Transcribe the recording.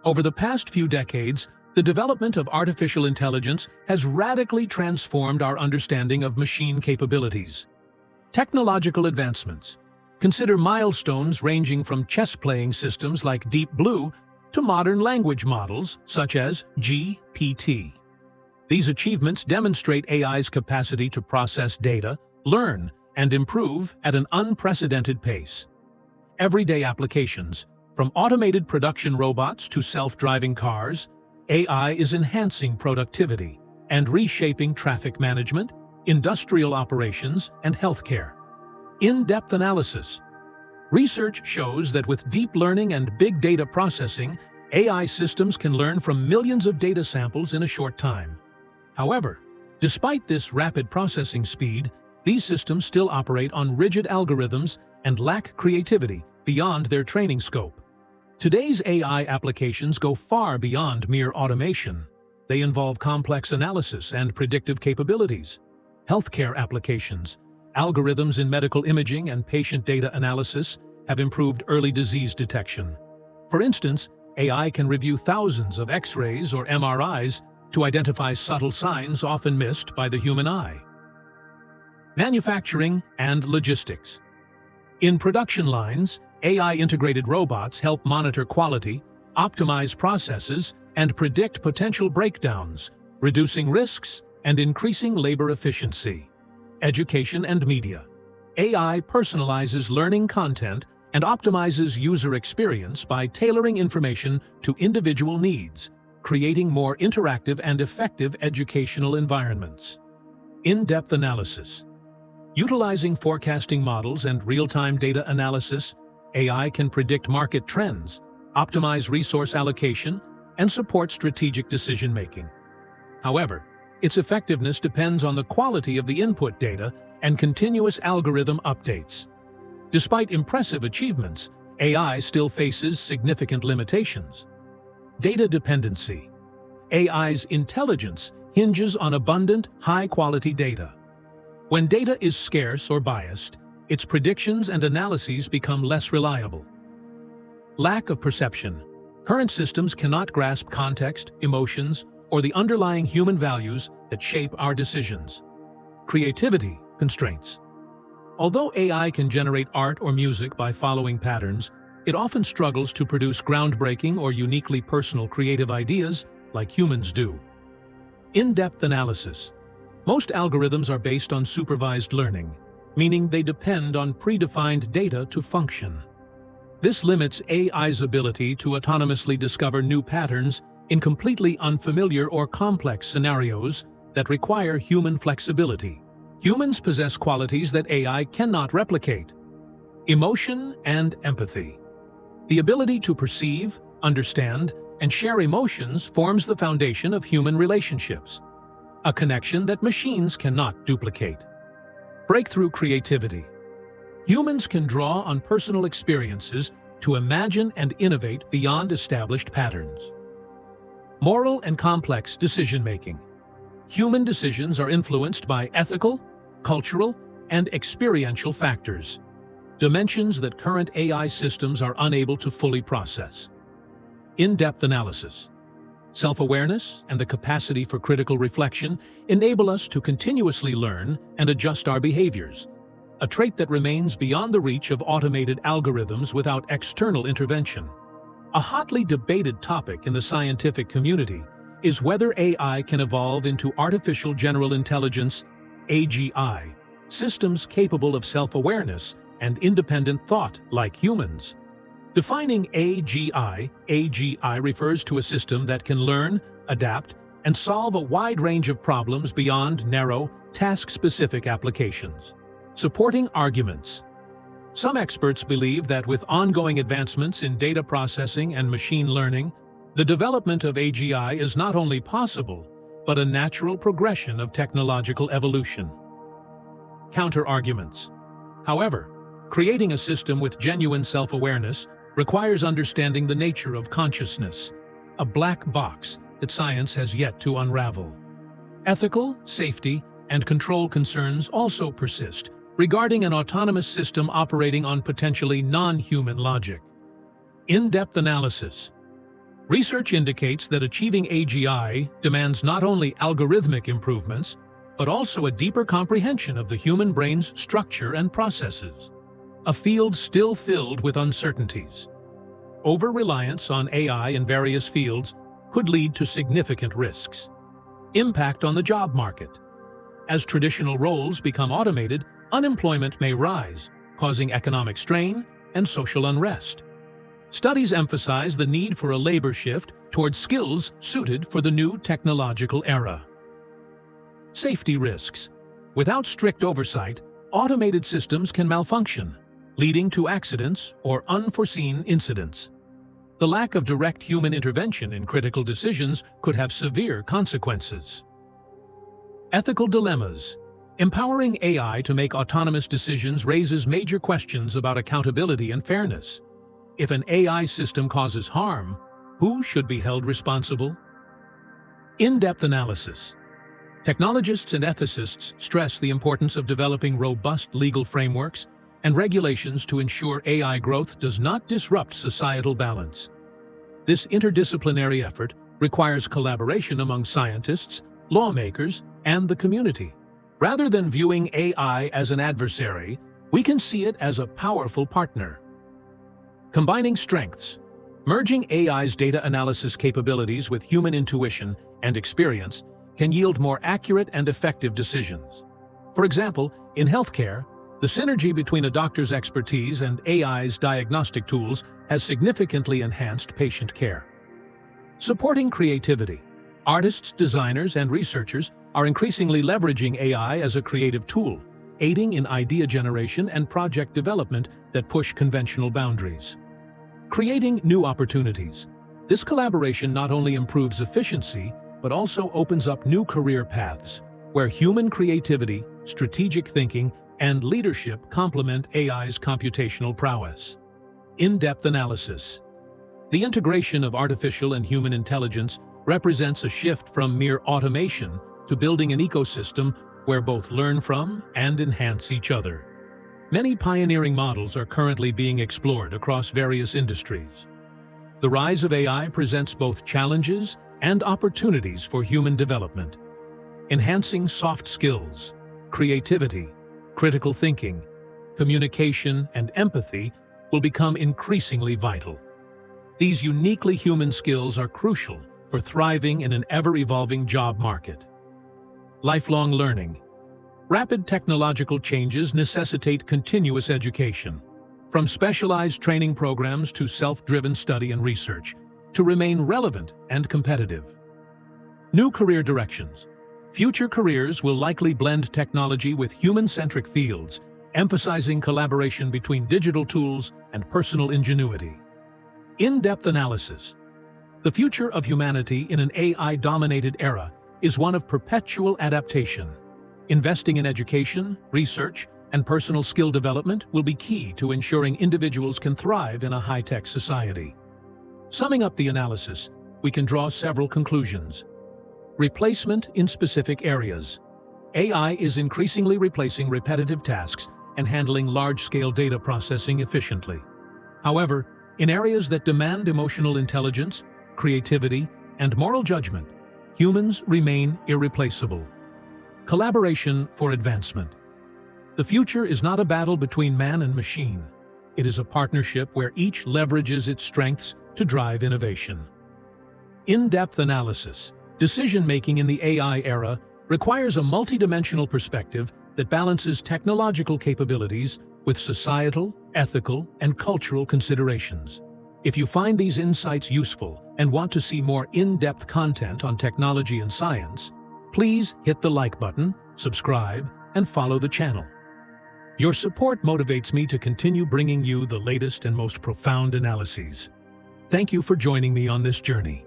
Over the past few decades, the development of artificial intelligence has radically transformed our understanding of machine capabilities. Technological advancements. Consider milestones ranging from chess-playing systems like Deep Blue to modern language models such as GPT. These achievements demonstrate AI's capacity to process data, learn, and improve at an unprecedented pace. Everyday applications, from automated production robots to self-driving cars, AI is enhancing productivity and reshaping traffic management, industrial operations, and healthcare. In-depth analysis. Research shows that with deep learning and big data processing, AI systems can learn from millions of data samples in a short time. However, despite this rapid processing speed, these systems still operate on rigid algorithms and lack creativity beyond their training scope. Today's AI applications go far beyond mere automation. They involve complex analysis and predictive capabilities. Healthcare applications, algorithms in medical imaging and patient data analysis have improved early disease detection. For instance, AI can review thousands of X-rays or MRIs to identify subtle signs often missed by the human eye. Manufacturing and logistics. In production lines, AI-integrated robots help monitor quality, optimize processes, and predict potential breakdowns, reducing risks and increasing labor efficiency. Education and media. AI personalizes learning content and optimizes user experience by tailoring information to individual needs, creating more interactive and effective educational environments. In-depth analysis. Utilizing forecasting models and real-time data analysis, AI can predict market trends, optimize resource allocation, and support strategic decision-making. However, its effectiveness depends on the quality of the input data and continuous algorithm updates. Despite impressive achievements, AI still faces significant limitations. Data dependency. AI's intelligence hinges on abundant, high-quality data. When data is scarce or biased, its predictions and analyses become less reliable. Lack of perception. Current systems cannot grasp context, emotions, or the underlying human values that shape our decisions. Creativity constraints. Although AI can generate art or music by following patterns, it often struggles to produce groundbreaking or uniquely personal creative ideas like humans do. In-depth analysis. Most algorithms are based on supervised learning, meaning they depend on predefined data to function. This limits AI's ability to autonomously discover new patterns in completely unfamiliar or complex scenarios that require human flexibility. Humans possess qualities that AI cannot replicate: emotion and empathy. The ability to perceive, understand, and share emotions forms the foundation of human relationships, a connection that machines cannot duplicate. Breakthrough creativity. Humans can draw on personal experiences to imagine and innovate beyond established patterns. Moral and complex decision-making. Human decisions are influenced by ethical, cultural, and experiential factors, dimensions that current AI systems are unable to fully process. In-depth analysis. Self-awareness and the capacity for critical reflection enable us to continuously learn and adjust our behaviors, a trait that remains beyond the reach of automated algorithms without external intervention. A hotly debated topic in the scientific community is whether AI can evolve into artificial general intelligence (AGI) systems capable of self-awareness and independent thought like humans. Defining AGI refers to a system that can learn, adapt, and solve a wide range of problems beyond narrow, task-specific applications. Supporting arguments. Some experts believe that with ongoing advancements in data processing and machine learning, the development of AGI is not only possible, but a natural progression of technological evolution. Counter-arguments. However, creating a system with genuine self-awareness requires understanding the nature of consciousness, a black box that science has yet to unravel. Ethical, safety, and control concerns also persist regarding an autonomous system operating on potentially non-human logic. In-depth analysis. Research indicates that achieving AGI demands not only algorithmic improvements, but also a deeper comprehension of the human brain's structure and processes, a field still filled with uncertainties. Over-reliance on AI in various fields could lead to significant risks. Impact on the job market. As traditional roles become automated, unemployment may rise, causing economic strain and social unrest. Studies emphasize the need for a labor shift towards skills suited for the new technological era. Safety risks. Without strict oversight, automated systems can malfunction, leading to accidents or unforeseen incidents. The lack of direct human intervention in critical decisions could have severe consequences. Ethical dilemmas. Empowering AI to make autonomous decisions raises major questions about accountability and fairness. If an AI system causes harm, who should be held responsible? In-depth analysis. Technologists and ethicists stress the importance of developing robust legal frameworks and regulations to ensure AI growth does not disrupt societal balance. This interdisciplinary effort requires collaboration among scientists, lawmakers, and the community. Rather than viewing AI as an adversary, we can see it as a powerful partner. Combining strengths. Merging AI's data analysis capabilities with human intuition and experience can yield more accurate and effective decisions. For example, in healthcare, the synergy between a doctor's expertise and AI's diagnostic tools has significantly enhanced patient care. Supporting creativity. Artists, designers, and researchers are increasingly leveraging AI as a creative tool, aiding in idea generation and project development that push conventional boundaries. Creating new opportunities. This collaboration not only improves efficiency, but also opens up new career paths, where human creativity, strategic thinking, and leadership complement AI's computational prowess. In-depth analysis. The integration of artificial and human intelligence represents a shift from mere automation to building an ecosystem where both learn from and enhance each other. Many pioneering models are currently being explored across various industries. The rise of AI presents both challenges and opportunities for human development. Enhancing soft skills, creativity, critical thinking, communication, and empathy will become increasingly vital. These uniquely human skills are crucial for thriving in an ever-evolving job market. Lifelong learning. Rapid technological changes necessitate continuous education, from specialized training programs to self-driven study and research, to remain relevant and competitive. New career directions. Future careers will likely blend technology with human-centric fields, emphasizing collaboration between digital tools and personal ingenuity. In-depth analysis. The future of humanity in an AI-dominated era is one of perpetual adaptation. Investing in education, research, and personal skill development will be key to ensuring individuals can thrive in a high-tech society. Summing up the analysis, we can draw several conclusions. Replacement in specific areas. AI is increasingly replacing repetitive tasks and handling large-scale data processing efficiently. However, in areas that demand emotional intelligence, creativity, and moral judgment, humans remain irreplaceable. Collaboration for advancement. The future is not a battle between man and machine. It is a partnership where each leverages its strengths to drive innovation. In-depth analysis. Decision-making in the AI era requires a multidimensional perspective that balances technological capabilities with societal, ethical, and cultural considerations. If you find these insights useful and want to see more in-depth content on technology and science, please hit the like button, subscribe, and follow the channel. Your support motivates me to continue bringing you the latest and most profound analyses. Thank you for joining me on this journey.